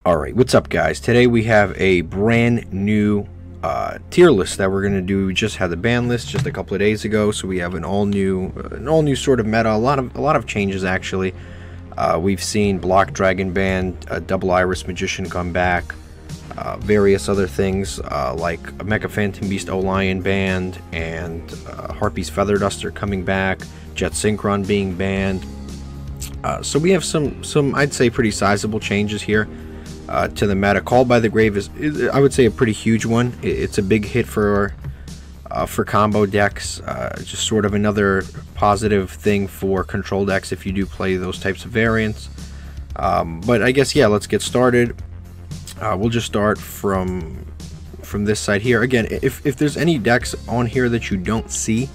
Alright, what's up guys? Today we have a brand new tier list that we're going to do. We just had the ban list just a couple of days ago, so we have an all new sort of meta, a lot of changes actually. We've seen Block Dragon banned, Double Iris Magician come back, various other things like a Mecha Phantom Beast O-Lion banned, and Harpy's Feather Duster coming back, Jet Synchron being banned. So we have some I'd say pretty sizable changes here to the meta. Call by the Grave is I would say a pretty huge one. It's a big hit for combo decks, just sort of another positive thing for control decks if you do play those types of variants. But I guess, yeah, let's get started. We'll just start from this side here. Again, if there's any decks on here that you don't see,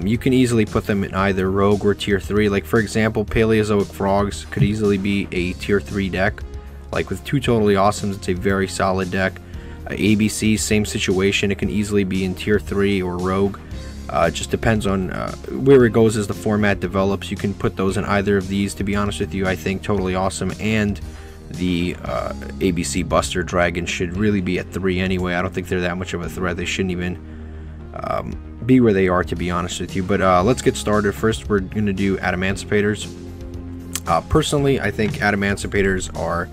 you can easily put them in either Rogue or Tier 3. Like, for example, Paleozoic Frogs could easily be a Tier 3 deck. Like, with two Totally Awesomes, it's a very solid deck. ABC, same situation. It can easily be in Tier 3 or Rogue. It just depends on where it goes as the format develops. You can put those in either of these. To be honest with you, I think Totally Awesome and the ABC Buster Dragon should really be at 3 anyway. I don't think they're that much of a threat. They shouldn't even be where they are, to be honest with you. But let's get started. First, we're going to do Emancipators. Personally, I think Emancipators are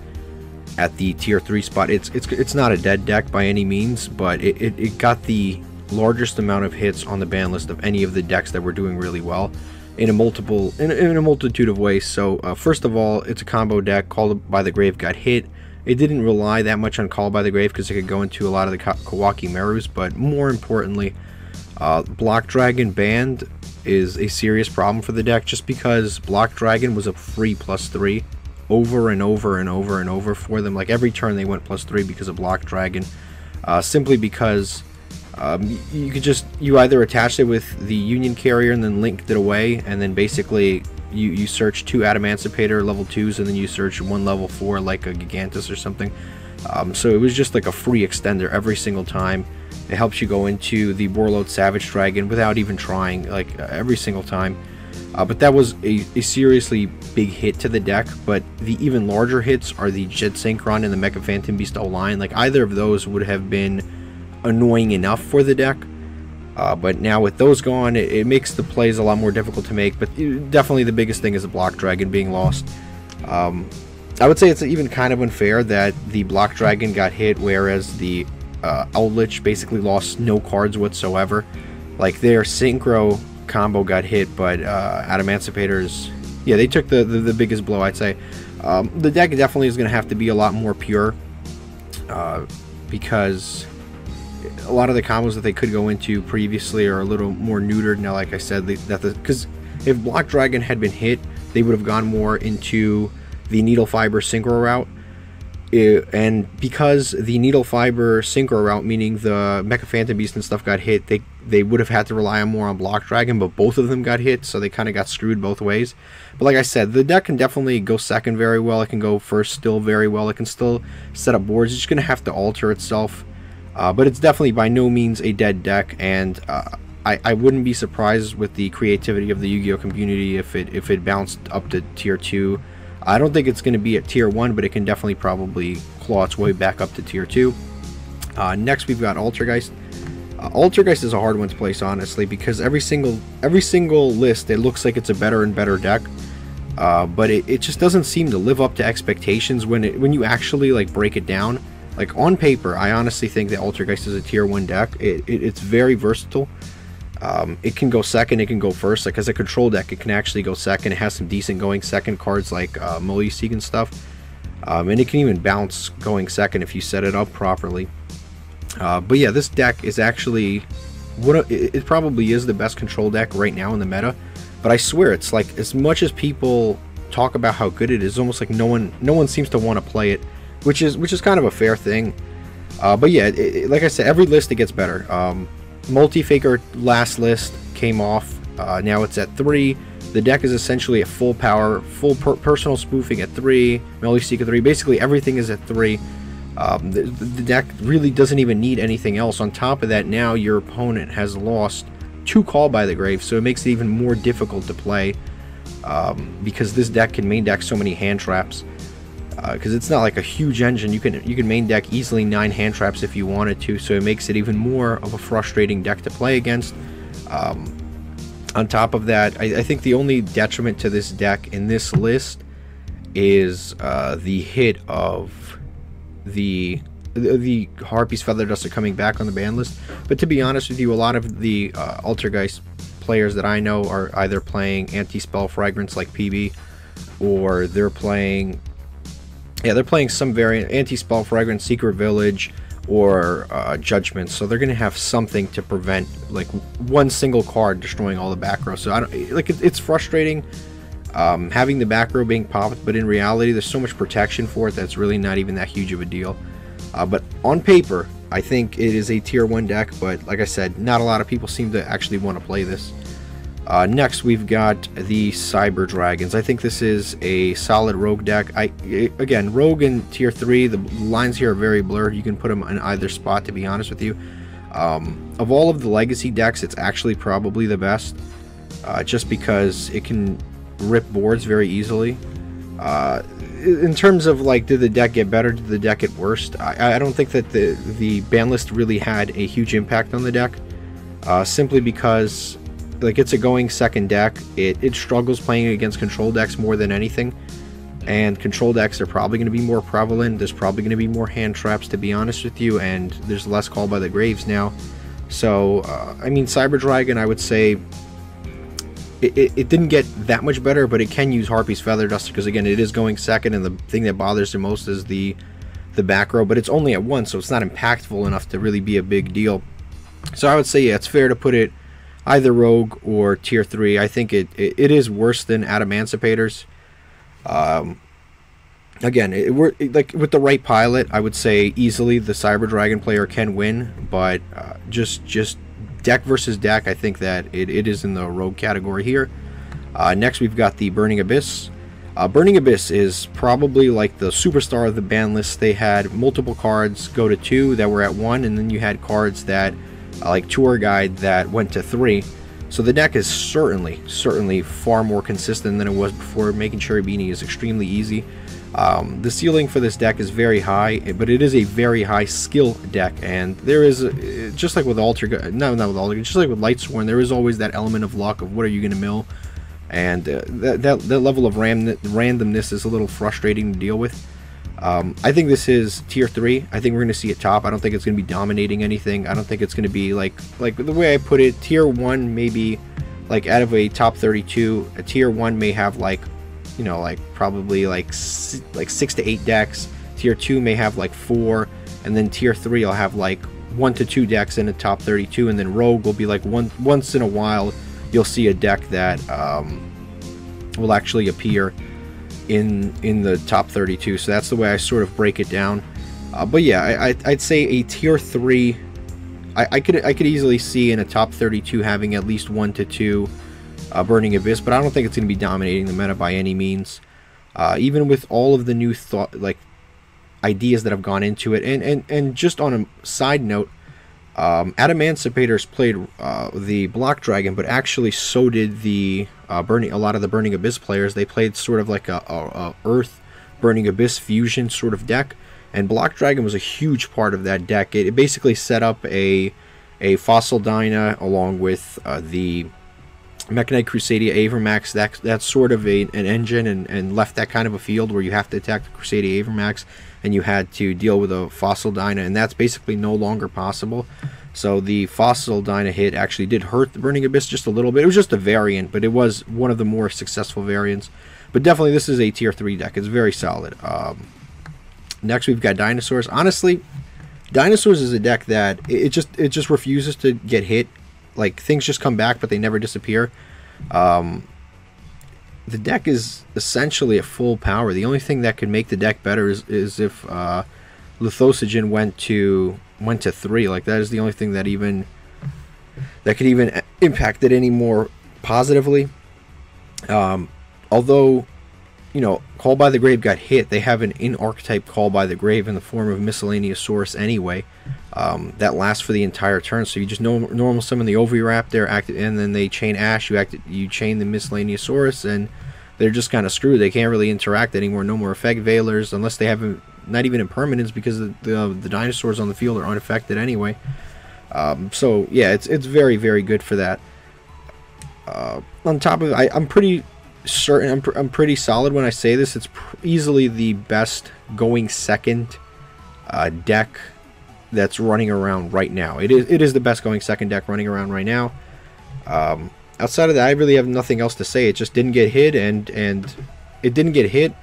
at the Tier 3 spot. It's not a dead deck by any means, but it got the largest amount of hits on the ban list of any of the decks that were doing really well in a multitude of ways. So first of all, it's a combo deck. Call by the Grave got hit. It didn't rely that much on Call by the Grave because it could go into a lot of the Kawaki Merus, but more importantly, Block Dragon banned is a serious problem for the deck, just because Block Dragon was a free +3 over and over and over and over for them. Like, every turn they went +3 because of Block Dragon, simply because you either attached it with the Union Carrier and then linked it away, and then basically you search 2 Emancipator level 2s and then you search 1 level 4 like a Gigantus or something. So it was just like a free extender every single time. It helps you go into the Warlord Savage Dragon without even trying, like, every single time. But that was a seriously big hit to the deck. But the even larger hits are the Jet Synchron and the Mecha Phantom Beast O-Lion. Like, either of those would have been annoying enough for the deck. But now with those gone, it makes the plays a lot more difficult to make. But definitely the biggest thing is the Block Dragon being lost. I would say it's even kind of unfair that the Block Dragon got hit, whereas the Eldlitch basically lost no cards whatsoever. Like, their Synchro combo got hit, but Emancipators, yeah, they took the biggest blow, I'd say. The deck definitely is going to have to be a lot more pure, because a lot of the combos that they could go into previously are a little more neutered now. Like I said, because if Block Dragon had been hit, they would have gone more into the Needle Fiber Synchro route. And because the Needle Fiber Synchro route, meaning the Mecha Phantom Beast and stuff, got hit, they would have had to rely more on Block Dragon, but both of them got hit, so they kind of got screwed both ways. But like I said, the deck can definitely go second very well. It can go first still very well. It can still set up boards. It's just going to have to alter itself. But it's definitely by no means a dead deck, and I wouldn't be surprised with the creativity of the Yu-Gi-Oh community if it bounced up to Tier 2. I don't think it's going to be at Tier 1, but it can definitely probably claw its way back up to Tier 2. Next, we've got Altergeist. Altergeist is a hard one to place, honestly, because every single list, it looks like it's a better and better deck. But it just doesn't seem to live up to expectations when you actually, like, break it down. Like, on paper, I honestly think that Altergeist is a Tier 1 deck. It's very versatile. It can go second, it can go first. Like, as a control deck, it can actually go second. It has some decent going second cards like Molisig and stuff. And it can even bounce going second if you set it up properly. But yeah, this deck is actually it probably is the best control deck right now in the meta. But I swear, it's like, as much as people talk about how good it is, almost like no one seems to want to play it, which is kind of a fair thing. But yeah, like I said, every list it gets better. Multi-Faker last list came off. Now it's at 3. The deck is essentially at full power, full personal spoofing at 3, Molisig at 3. Basically everything is at 3. The deck really doesn't even need anything else. On top of that, now your opponent has lost 2 Call by the Grave, so it makes it even more difficult to play, because this deck can main deck so many hand traps. because it's not like a huge engine. You can main deck easily 9 hand traps if you wanted to, so it makes it even more of a frustrating deck to play against. On top of that, I think the only detriment to this deck in this list is the hit of the Harpy's Feather Duster coming back on the ban list. But to be honest with you, a lot of the Altergeist players that I know are either playing Anti-Spell Fragrance like PB, or they're playing some variant, Anti-Spell Fragrance, Secret Village, or Judgment. So they're gonna have something to prevent like one single card destroying all the back row. So I don't like it's frustrating having the back row being popped, but in reality there's so much protection for it that's really not even that huge of a deal. But on paper, I think it is a tier 1 deck, but like I said, not a lot of people seem to actually want to play this. Next, we've got the Cyber Dragons. I think this is a solid rogue deck. Again, rogue in tier 3, the lines here are very blurred. You can put them in either spot, to be honest with you. Of all of the legacy decks, it's actually probably the best, just because it can rip boards very easily. In terms of like, did the deck get better, did the deck get worse? I don't think that the ban list really had a huge impact on the deck, simply because like it's a going second deck. It struggles playing against control decks more than anything, and control decks are probably going to be more prevalent. There's probably going to be more hand traps, to be honest with you, and there's less Call by the Graves now. So I mean, Cyber Dragon, I would say it didn't get that much better, but it can use Harpy's Feather Duster, because again, it is going second, and the thing that bothers the most is the back row, but it's only at 1, so it's not impactful enough to really be a big deal. So I would say, yeah, it's fair to put it either rogue or tier 3. I think it is worse than Emancipators. Again, like with the right pilot, I would say easily the Cyber Dragon player can win, but just deck versus deck, I think that it is in the rogue category here. Next, we've got the Burning Abyss. Burning Abyss is probably like the superstar of the ban list. They had multiple cards go to 2 that were at 1, and then you had cards that like Tour Guide that went to 3. So the deck is certainly far more consistent than it was before. Making Cherry Beanie is extremely easy. The ceiling for this deck is very high, but it is a very high skill deck, and there is just like with just like with Lightsworn, there is always that element of luck of what are you going to mill, and that level of randomness is a little frustrating to deal with. I think this is tier 3. I think we're going to see it top. I don't think it's going to be dominating anything. I don't think it's going to be like the way I put it, tier 1 maybe, like out of a top 32, a tier 1 may have like, you know, like probably like 6 to 8 decks. Tier 2 may have like 4, and then tier 3 I'll have like 1 to 2 decks in the top 32, and then rogue will be like once in a while you'll see a deck that will actually appear in the top 32. So that's the way I sort of break it down. But yeah, I'd say a tier 3, I could easily see in a top 32 having at least 1 to 2 Burning Abyss, but I don't think it's going to be dominating the meta by any means. Even with all of the new ideas that have gone into it, and just on a side note, Emancipators played the Block Dragon, but actually so did the a lot of the Burning Abyss players. They played sort of like a Earth Burning Abyss fusion sort of deck, and Block Dragon was a huge part of that deck. It basically set up a Fossil Dyna along with the Mechanite Crusadia Avermax. That's sort of an engine, and left that kind of a field where you have to attack the Crusadia Avermax, and you had to deal with a Fossil Dyna, and that's basically no longer possible. So the Fossil Dyna hit actually did hurt the Burning Abyss just a little bit. It was just a variant, but it was one of the more successful variants. But definitely this is a tier 3 deck. It's very solid. Next we've got Dinosaurs. Honestly, Dinosaurs is a deck that it just refuses to get hit. Like, things just come back, but they never disappear. The deck is essentially at full power. The only thing that could make the deck better is if Lithosogen went to 3. Like, that is the only thing that could even impact it any more positively. Although, you know, Call by the Grave got hit, they have an in-archetype Call by the Grave in the form of Miscellaneous Source anyway. That lasts for the entire turn, so you just normal summon the Oviraptor, and then they chain Ash, you chain the Miscellaneous Source, and they're just kind of screwed. They can't really interact anymore. No more effect veilers unless they have not even impermanence, because the dinosaurs on the field are unaffected anyway. So yeah, it's very, very good for that. On top of it, I'm pretty certain, I'm pretty solid when I say this. It's easily the best going second deck that's running around right now. It is the best going second deck running around right now. Outside of that, I really have nothing else to say. It just didn't get hit, and it didn't get hit.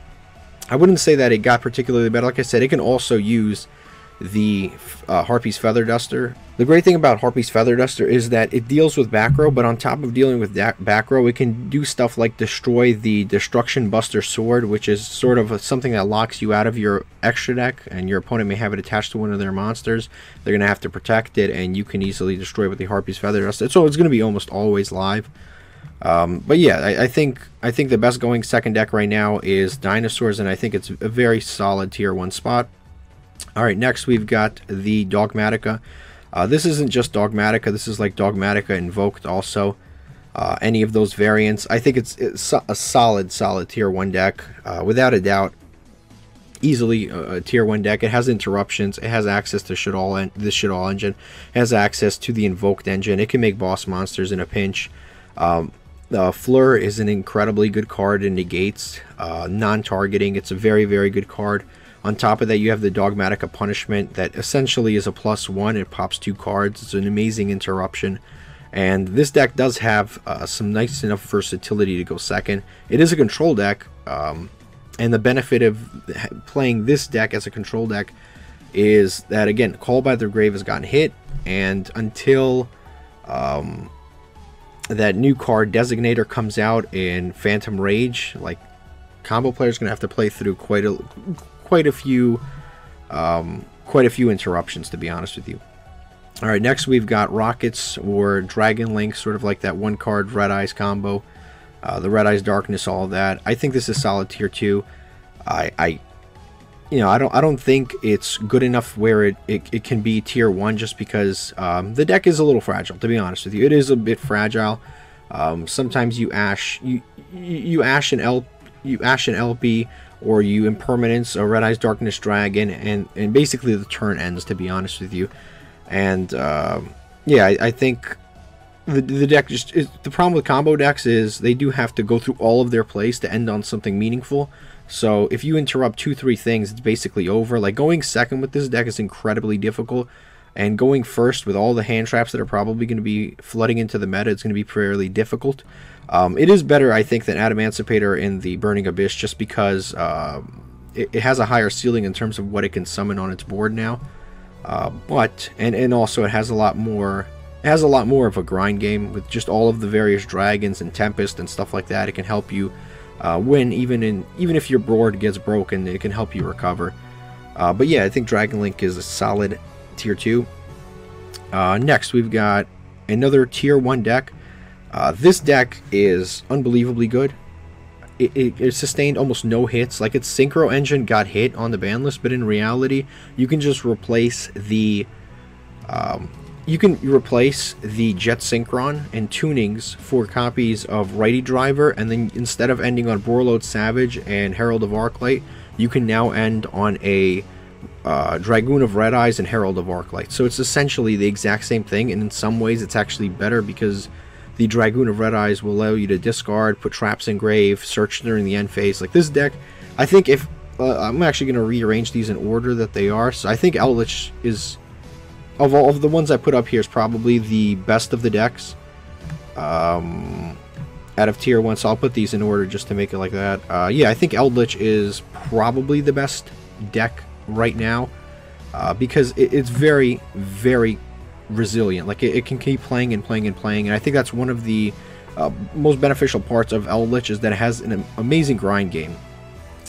I wouldn't say that it got particularly bad. Like I said, it can also use the Harpy's Feather Duster. The great thing about Harpy's Feather Duster is that it deals with back row, but on top of dealing with back row, it can do stuff like destroy the Destruction Buster Sword, which is sort of something that locks you out of your extra deck, and your opponent may have it attached to one of their monsters. They're going to have to protect it, and you can easily destroy it with the Harpy's Feather Duster. So it's going to be almost always live. But yeah, I think the best going second deck right now is Dinosaurs, and I think it's a very solid tier 1 spot. Alright, next we've got the Dogmatica. This isn't just Dogmatica, this is like Dogmatica Invoked also. Any of those variants. I think it's a solid tier 1 deck. Without a doubt, easily a tier 1 deck. It has interruptions, it has access to the Shit All engine, it has access to the Invoked engine, it can make boss monsters in a pinch. Fleur is an incredibly good card and negates non-targeting. It's a very, very good card. On top of that, you have the Dogmatica Punishment that essentially is a +1. It pops 2 cards. It's an amazing interruption. And this deck does have some nice enough versatility to go second. It is a control deck, and the benefit of playing this deck as a control deck is that, again, Call by the Grave has gotten hit, and until that new card Designator comes out in Phantom Rage, like, combo players are going to have to play through quite a few interruptions, to be honest with you. All right, next we've got Rockets or Dragon Link, sort of like that one card Red Eyes combo, the Red Eyes Darkness, all of that. I think this is solid tier 2. I don't think it's good enough where it can be tier 1, just because the deck is a little fragile, to be honest with you. It is a bit fragile. Sometimes you ash an LP, or you impermanence a Red Eyes Darkness Dragon, and basically the turn ends, to be honest with you. And yeah, I think the deck just the problem with combo decks is they do have to go through all of their plays to end on something meaningful. So if you interrupt 2-3 things, it's basically over. Like, going second with this deck is incredibly difficult, and going first with all the hand traps that are probably going to be flooding into the meta, it's going to be fairly difficult. It is better, I think, than Emancipator in the Burning Abyss, just because it has a higher ceiling in terms of what it can summon on its board now. And also it has a lot more. It has a lot more of a grind game with just all of the various dragons and Tempest and stuff like that. It can help you win, even if your board gets broken. It can help you recover. But yeah, I think Dragon Link is a solid tier 2. Next, we've got another tier 1 deck. This deck is unbelievably good. It sustained almost no hits. Like, its Synchro engine got hit on the ban list, but in reality, you can just replace the Jet Synchron and tunings for copies of Righty Driver, and then instead of ending on Borload Savage and Herald of Arclight, you can now end on a Dragoon of Red Eyes and Herald of Arclight. So it's essentially the exact same thing, and in some ways it's actually better, because the Dragoon of Red Eyes will allow you to discard, put traps in grave, search during the end phase. Like, this deck, I think if I'm actually going to rearrange these in order that they are. So I think Eldlitch is, of all of the ones I put up here, is probably the best of the decks out of tier 1. So I'll put these in order just to make it like that. Yeah, I think Eldlitch is probably the best deck right now, because it's very, very resilient. Like, it can keep playing and playing and playing, and I think that's one of the most beneficial parts of Eldlitch, is that it has an amazing grind game.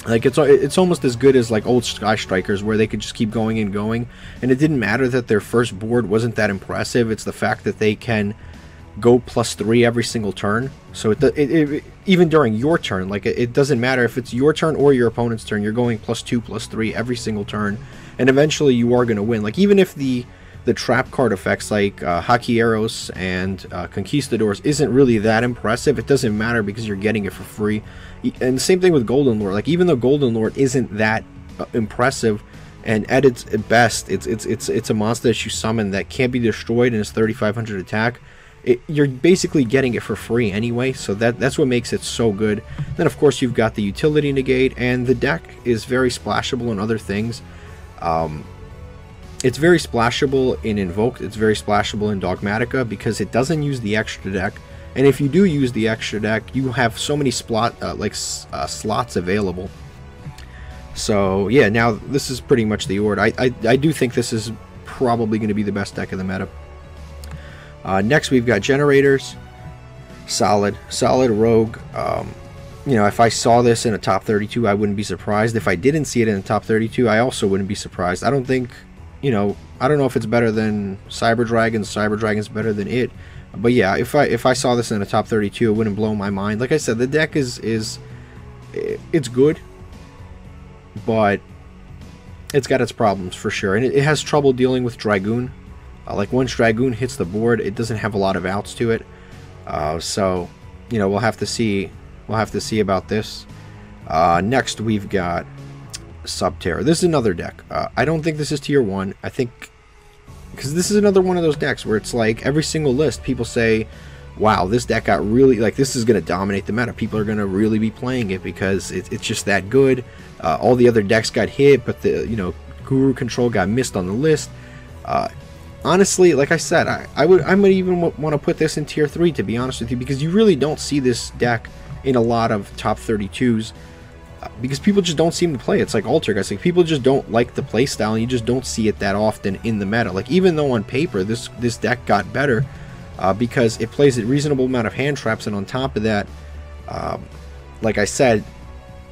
Like, it's almost as good as like old Sky Strikers, where they could just keep going and going, and it didn't matter that their first board wasn't that impressive. It's the fact that they can go +3 every single turn. So even during your turn, like, it doesn't matter if it's your turn or your opponent's turn, you're going +2, +3 every single turn, and eventually you are going to win. Like, even if the the trap card effects like Hakieros and Conquistadors isn't really that impressive. It doesn't matter because you're getting it for free. And the same thing with Golden Lord. Like, even though Golden Lord isn't that impressive, and at its best, it's a monster that you summon that can't be destroyed and it's 3,500 attack. You're basically getting it for free anyway, so that's what makes it so good. Then of course you've got the utility negate, and the deck is very splashable in other things. It's very splashable in Invoked, it's very splashable in Dogmatica because it doesn't use the extra deck. And if you do use the extra deck, you have so many slots available. So yeah, now this is pretty much the order. I do think this is probably going to be the best deck of the meta. Next we've got Generators. Solid rogue. You know, if I saw this in a top 32, I wouldn't be surprised. If I didn't see it in the top 32, I also wouldn't be surprised. I don't think, you know, I don't know if it's better than Cyber Dragon. Cyber Dragon's better than it. But yeah, if I saw this in the top 32, it wouldn't blow my mind. Like I said, the deck it's good, but it's got its problems for sure, and it has trouble dealing with Dragoon. Like, once Dragoon hits the board, it doesn't have a lot of outs to it. So, you know, we'll have to see about this. Next, we've got Subterror. This is another deck. I don't think this is tier 1. I think, because this is another one of those decks where it's like every single list, people say, wow, this deck got really, like, this is going to dominate the meta. People are going to really be playing it because it's just that good. All the other decks got hit, but the, you know, Guru Control got missed on the list. Honestly, like I said, I might even want to put this in tier 3, to be honest with you, because you really don't see this deck in a lot of top 32s, because people just don't seem to play it. It's like Altergeist. Like, people just don't like the play style, and you just don't see it that often in the meta. Like, even though on paper this deck got better because it plays a reasonable amount of hand traps, and on top of that, like I said,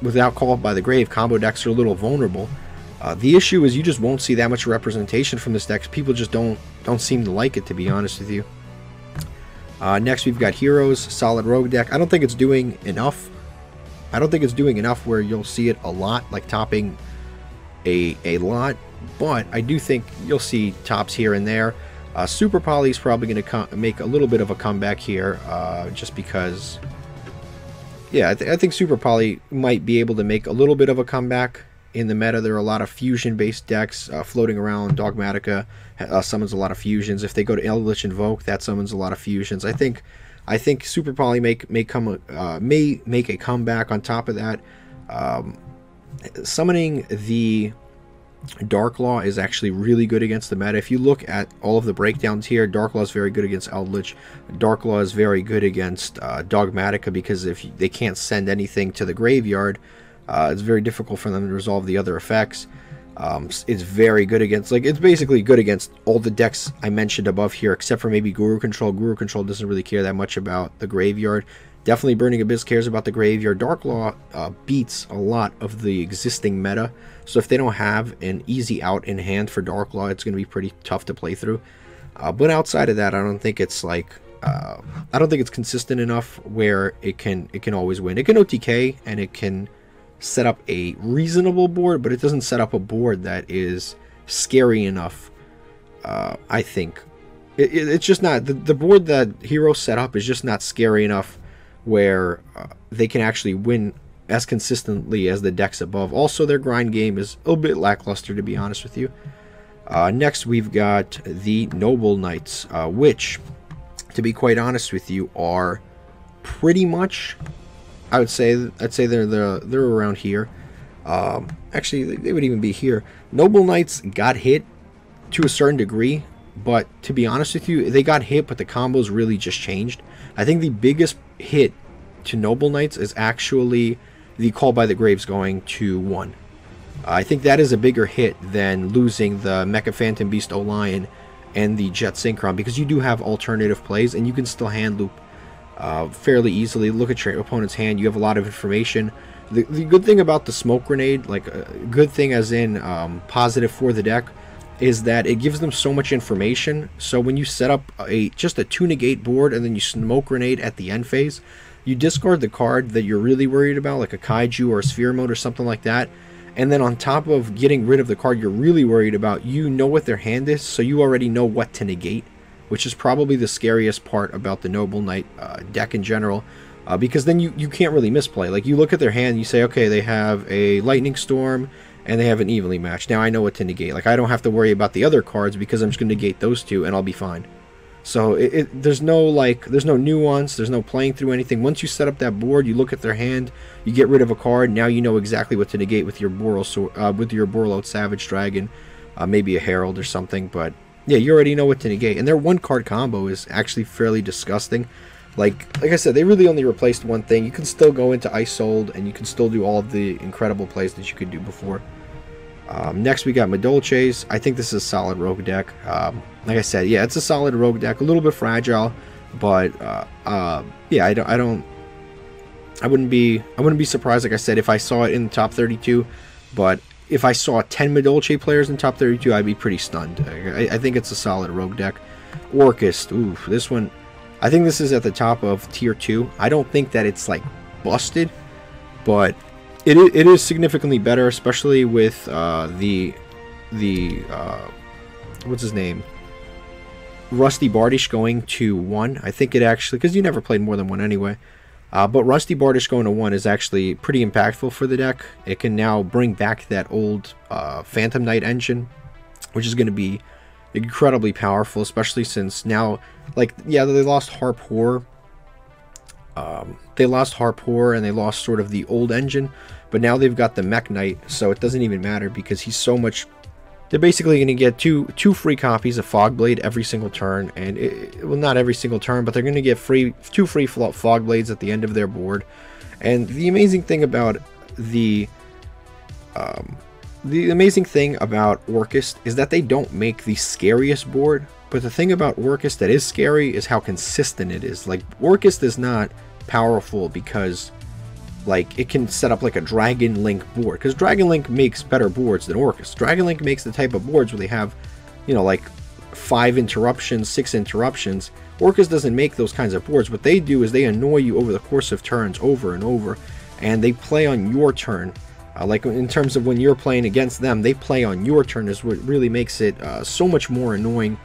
without Call Up by the Grave, combo decks are a little vulnerable. The issue is you just won't see that much representation from this deck. People just don't seem to like it, to be honest with you. Next, we've got Heroes, solid rogue deck. I don't think it's doing enough. I don't think it's doing enough where you'll see it a lot, like topping a lot. But I do think you'll see tops here and there. Super Poly is probably going to make a little bit of a comeback here, just because. Yeah, I think Super Poly might be able to make a little bit of a comeback. In the meta, there are a lot of fusion-based decks floating around. Dogmatica summons a lot of fusions. If they go to Eldlitch Invoke, that summons a lot of fusions. I think Super Poly may make a comeback. On top of that, summoning the Dark Law is actually really good against the meta. If you look at all of the breakdowns here, Dark Law is very good against Eldlitch. Dark Law is very good against Dogmatica, because if they can't send anything to the graveyard, it's very difficult for them to resolve the other effects. It's very good against, like, it's basically good against all the decks I mentioned above here, except for maybe Guru Control. Guru Control doesn't really care that much about the graveyard. Definitely Burning Abyss cares about the graveyard. Dark Law beats a lot of the existing meta, so if they don't have an easy out in hand for Dark Law, it's going to be pretty tough to play through. But outside of that, I don't think it's like I don't think it's consistent enough where it can always win. It can OTK and it can set up a reasonable board, but it doesn't set up a board that is scary enough. I think it's just not the board that Heroes set up is just not scary enough where they can actually win as consistently as the decks above. Also, their grind game is a little bit lackluster, to be honest with you. Next, we've got the Noble Knights, which, to be quite honest with you, are pretty much, I'd say they're around here. Actually, they would even be here. Noble Knights got hit to a certain degree, but to be honest with you, they got hit, but the combos really just changed. I think the biggest hit to Noble Knights is actually the Call by the Graves going to 1. I think that is a bigger hit than losing the Mecha Phantom Beast O-Lion and the Jet Synchron, because you do have alternative plays and you can still hand loop fairly easily. Look at your opponent's hand. You have a lot of information. The good thing about the Smoke Grenade, like a good thing as in positive for the deck, is that it gives them so much information. So when you set up just a 2-negate board and then you Smoke Grenade at the end phase, you discard the card that you're really worried about, like a Kaiju or a Sphere Mode or something like that, And then on top of getting rid of the card you're really worried about, you know what their hand is, so you already know what to negate, which is probably the scariest part about the Noble Knight deck in general, because then you can't really misplay. Like, you look at their hand, you say, okay, they have a Lightning Storm, and they have an Evenly Matched. Now I know what to negate. Like, I don't have to worry about the other cards because I'm just going to negate those two, and I'll be fine. So there's no nuance, there's no playing through anything. Once you set up that board, you look at their hand, you get rid of a card. Now you know exactly what to negate with your Borreload Savage Dragon, maybe a Herald or something. But yeah, you already know what to negate. And their one card combo is actually fairly disgusting. Like I said, they really only replaced one thing. You can still go into Isolde, and you can still do all of the incredible plays that you could do before. Next we got Madolche's. I think this is a solid rogue deck. Like I said, yeah, it's a solid rogue deck, a little bit fragile, but yeah, I wouldn't be surprised, like I said, if I saw it in the top 32. But if I saw 10 Madolche players in top 32, I'd be pretty stunned. I think it's a solid rogue deck. Orchest, ooh, this one, I think this is at the top of tier 2. I don't think that it's like busted, but it is significantly better, especially with the what's his name, Rusty Bardish going to 1. I think it actually, because you never played more than 1 anyway, but Rusty Bardish going to 1 is actually pretty impactful for the deck. It can now bring back that old Phantom Knight engine, which is going to be incredibly powerful, especially since now, like, yeah, they lost Harp Horror. They lost Harp Horror and they lost sort of the old engine, but now they've got the Mech Knight, so it doesn't even matter because he's so much. They're basically going to get two free copies of Fogblade every single turn, and well, not every single turn, but they're going to get two free Fogblades at the end of their board. And the amazing thing about the amazing thing about Orchest is that they don't make the scariest board, but the thing about Orchest that is scary is how consistent it is. Like, Orchest is not powerful because, like, it can set up like a Dragon Link board, because Dragon Link makes better boards than Orchest. Dragon Link makes the type of boards where they have, you know, like 5 interruptions, 6 interruptions. Orchest doesn't make those kinds of boards. What they do is they annoy you over the course of turns over and over, and they play on your turn. Like, in terms of when you're playing against them, they play on your turn is what really makes it so much more annoying.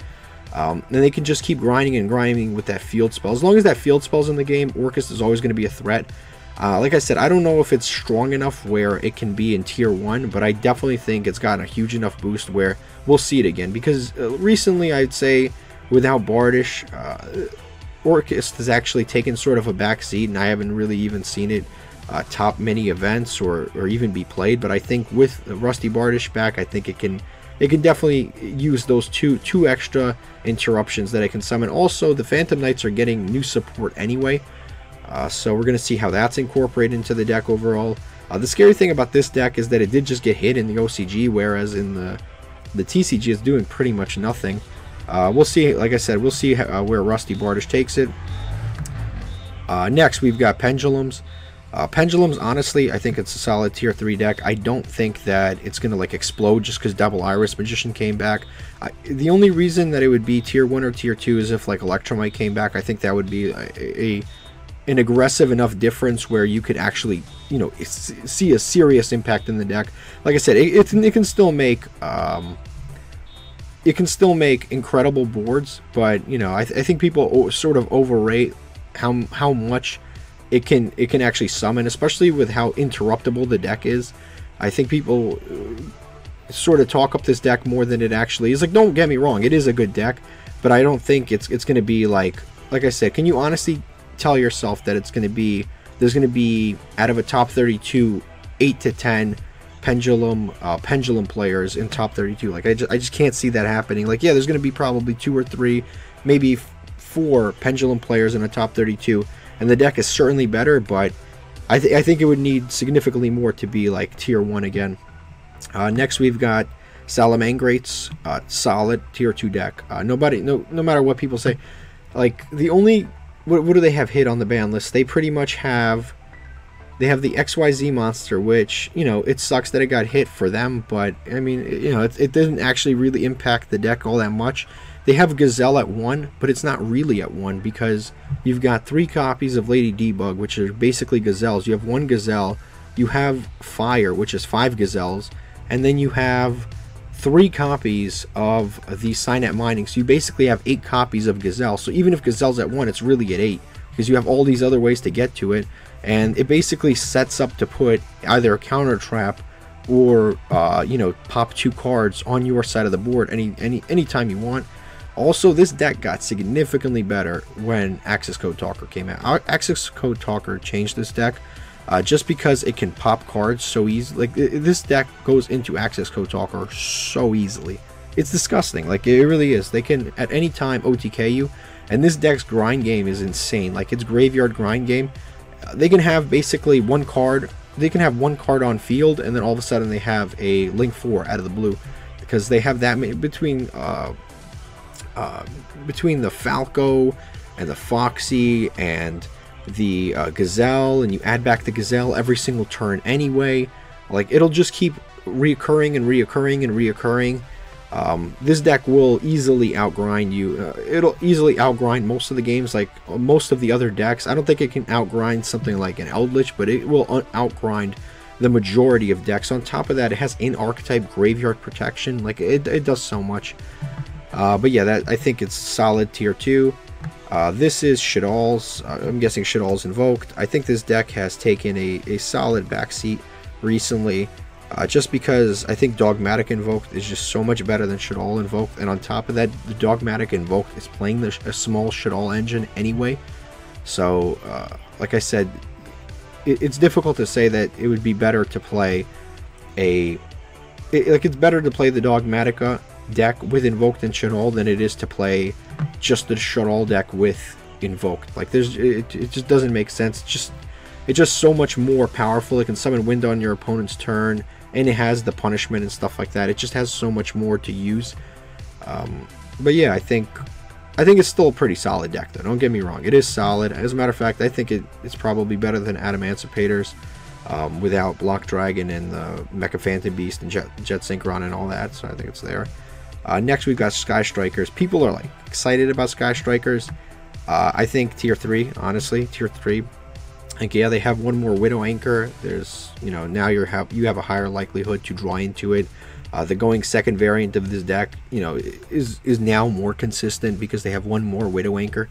And they can just keep grinding and grinding with that field spell. As long as that field spell's in the game, Orchest is always going to be a threat. Like I said, I don't know if it's strong enough where it can be in tier 1, but I definitely think it's got a huge enough boost where we'll see it again. Because recently, I'd say, without Bardish, Orchest has actually taken sort of a back seat, and I haven't really even seen it top many events or even be played. But I think with Rusty Bardish back, I think it can definitely use those two extra interruptions that it can summon. Also, the Phantom Knights are getting new support anyway, so we're going to see how that's incorporated into the deck overall. The scary thing about this deck is that it did just get hit in the OCG, whereas in the TCG it's doing pretty much nothing. We'll see. Like I said, we'll see where Rusty Bardish takes it. Next, we've got Pendulums. Pendulums, honestly, I think it's a solid tier 3 deck. I don't think that it's going to like explode just because Double Iris Magician came back. The only reason that it would be tier 1 or tier 2 is if like Electromite came back. I think that would be an aggressive enough difference where you could actually, you know, see a serious impact in the deck. Like I said, it can still make incredible boards, but you know, I think people sort of overrate how much it can actually summon, especially with how interruptible the deck is. I think people sort of talk up this deck more than it actually is. Like, don't get me wrong, it is a good deck, but I don't think it's going to be like I said, can you honestly tell yourself that there's going to be out of a top 32 8 to 10 pendulum players in top 32? Like, I just can't see that happening. Like, yeah, there's going to be probably 2 or 3, maybe 4 pendulum players in a top 32, and the deck is certainly better, but I think it would need significantly more to be like tier 1 again. Next, we've got Salamangrates, solid tier 2 deck. No matter what people say, like, the only what do they have hit on the ban list? They pretty much have. They have the XYZ monster, which, you know, it sucks that it got hit for them, but I mean, you know, it didn't actually really impact the deck all that much. They have Gazelle at 1, but it's not really at 1 because you've got 3 copies of Lady Debug, which are basically Gazelles. You have 1 Gazelle, you have Fire, which is 5 Gazelles, and then you have 3 copies of the Signet Mining. So you basically have 8 copies of Gazelle. So even if Gazelle's at 1, it's really at 8, because you have all these other ways to get to it, and it basically sets up to put either a counter trap or you know, pop 2 cards on your side of the board anytime you want. Also, this deck got significantly better when Access Code Talker came out. Access Code Talker changed this deck just because it can pop cards so easy. Like, this deck goes into Access Code Talker so easily. It's disgusting. Like, it really is. They can at any time OTK you, and this deck's grind game is insane. Like, its graveyard grind game, they can have basically 1 card. They can have 1 card on field, and then all of a sudden they have a Link 4 out of the blue, because they have that between the Falco and the Foxy and the Gazelle, and you add back the Gazelle every single turn anyway. Like, it'll just keep reoccurring and reoccurring and reoccurring. This deck will easily outgrind you. It'll easily outgrind most of the games, like most of the other decks. I don't think it can outgrind something like an Eldlitch, but it will outgrind the majority of decks. On top of that, it has in-archetype graveyard protection. Like, it does so much. But yeah, I think it's solid tier 2. This is Shadal's. I'm guessing Shadal's Invoked. I think this deck has taken a solid backseat recently, just because I think Dogmatic Invoked is just so much better than Shadal Invoked. And on top of that, the Dogmatic Invoked is playing a small Shadal engine anyway. So, like I said, it's difficult to say that it would be better to play it's better to play the Dogmatica deck with Invoked and Shadal than it is to play just the Shadal deck with Invoked. Like, it just doesn't make sense. It's just so much more powerful. It can summon Wind on your opponent's turn, and it has the punishment and stuff like that. It just has so much more to use. But yeah, I think it's still a pretty solid deck, though. Don't get me wrong. It is solid. As a matter of fact, I think it's probably better than Emancipators without Block Dragon and the Mecha Phantom Beast and Jet Synchron and all that. So I think it's there. Next, we've got Sky Strikers. People are like excited about Sky Strikers. I think tier 3, honestly, tier 3. Like, yeah, they have 1 more Widow Anchor. There's, you know, now you have a higher likelihood to draw into it. The going second variant of this deck, you know, is now more consistent because they have 1 more Widow Anchor.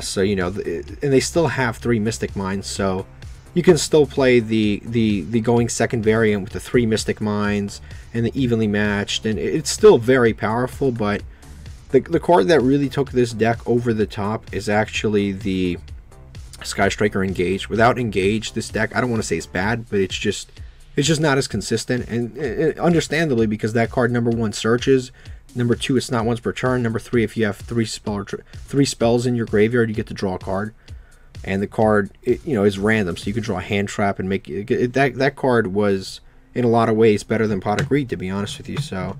So, you know, and they still have 3 Mystic Mines, so you can still play the going second variant with the 3 Mystic Mines and the evenly matched, and it's still very powerful. But the card that really took this deck over the top is actually the Sky Striker Engage. Without Engage, this deck, I don't want to say it's bad, but it's just not as consistent, and understandably, because that card, number 1, searches. Number 2, it's not once per turn. Number 3, if you have 3 spells in your graveyard, you get to draw a card. And the card, you know, is random, so you can draw a hand trap and make it. That card was, in a lot of ways, better than Pot of Greed, to be honest with you. So,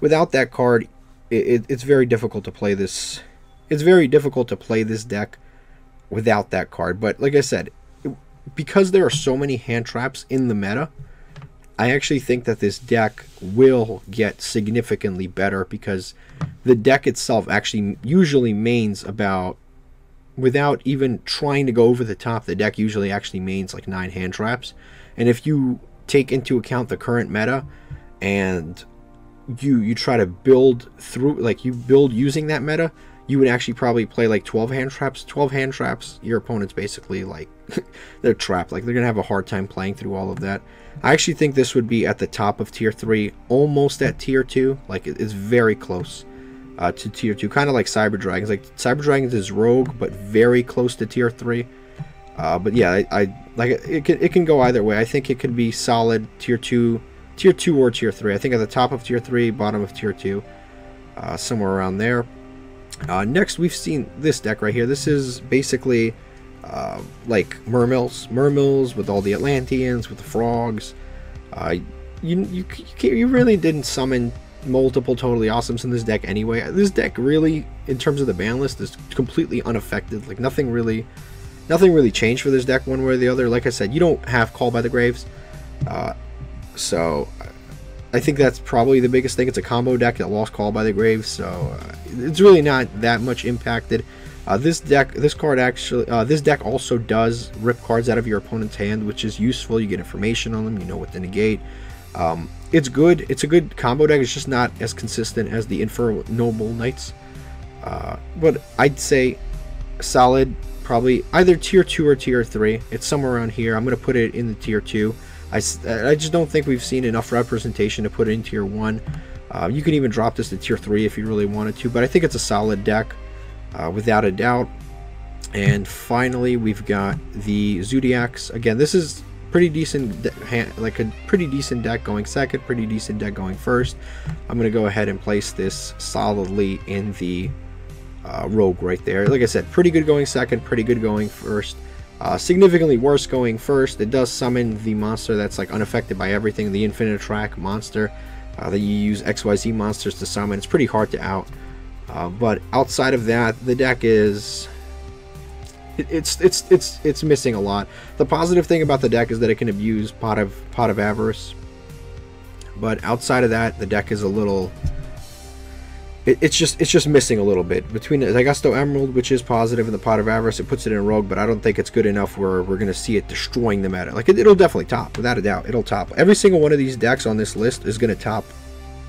without that card, it's very difficult to play this. It's very difficult to play this deck without that card. But like I said, because there are so many hand traps in the meta, I actually think that this deck will get significantly better, because the deck itself actually usually mains about, without even trying to go over the top, the deck usually actually mains like 9 hand traps. And if you take into account the current meta and you try to build through, like, you build using that meta, you would actually probably play like 12 hand traps. 12 hand traps, your opponent's basically like they're trapped. Like, they're gonna have a hard time playing through all of that. I actually think this would be at the top of tier 3, almost at tier 2. Like, it's very close to tier 2, kind of like Cyber Dragons. Like, Cyber Dragons is rogue, but very close to tier 3. But yeah, I like it can go either way. I think it could be solid tier 2 or tier 3. I think at the top of tier 3, bottom of tier 2, somewhere around there. Next, we've seen this deck right here. This is basically like Mermills with all the Atlanteans, with the frogs. You really didn't summon multiple Totally Awesomes in this deck anyway. This deck really, in terms of the ban list, is completely unaffected. Like, nothing really changed for this deck one way or the other. Like I said, you don't have Call by the Graves, so I think that's probably the biggest thing. It's a combo deck that lost Call by the Graves, so it's really not that much impacted. This card actually, this deck also does rip cards out of your opponent's hand, which is useful. You get information on them. You know what to negate. It's good. It's a good combo deck. It's just not as consistent as the Noble Knights. But I'd say solid, probably either tier 2 or tier 3. It's somewhere around here. I'm going to put it in the tier 2. I just don't think we've seen enough representation to put it in tier 1. You can even drop this to tier 3 if you really wanted to, but I think it's a solid deck, without a doubt. And finally, we've got the Zodiacs. Again, this is pretty decent, like a pretty decent deck going second, pretty decent deck going first. I'm going to go ahead and place this solidly in the Rogue right there. Like I said, pretty good going second, pretty good going first. Significantly worse going first. It does summon the monster that's like unaffected by everything, the Infinite Track monster that you use XYZ monsters to summon. It's pretty hard to out. But outside of that, the deck is it's missing a lot. The positive thing about the deck is that it can abuse Pot of Avarice. But outside of that, the deck is a little. It's just missing a little bit. Between the Augusto Emerald, which is positive, and the Pot of Avarice, it puts it in Rogue, but I don't think it's good enough where we're going to see it destroying the meta. Like, it'll definitely top, without a doubt. It'll top. Every single one of these decks on this list is going to top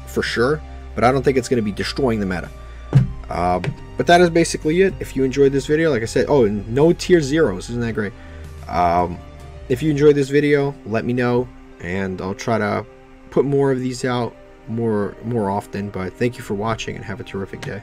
for sure, but I don't think it's going to be destroying the meta. But that is basically it. If you enjoyed this video, like I said, oh, and no tier zeros. Isn't that great? If you enjoyed this video, let me know, and I'll try to put more of these out more often. But thank you for watching, and have a terrific day.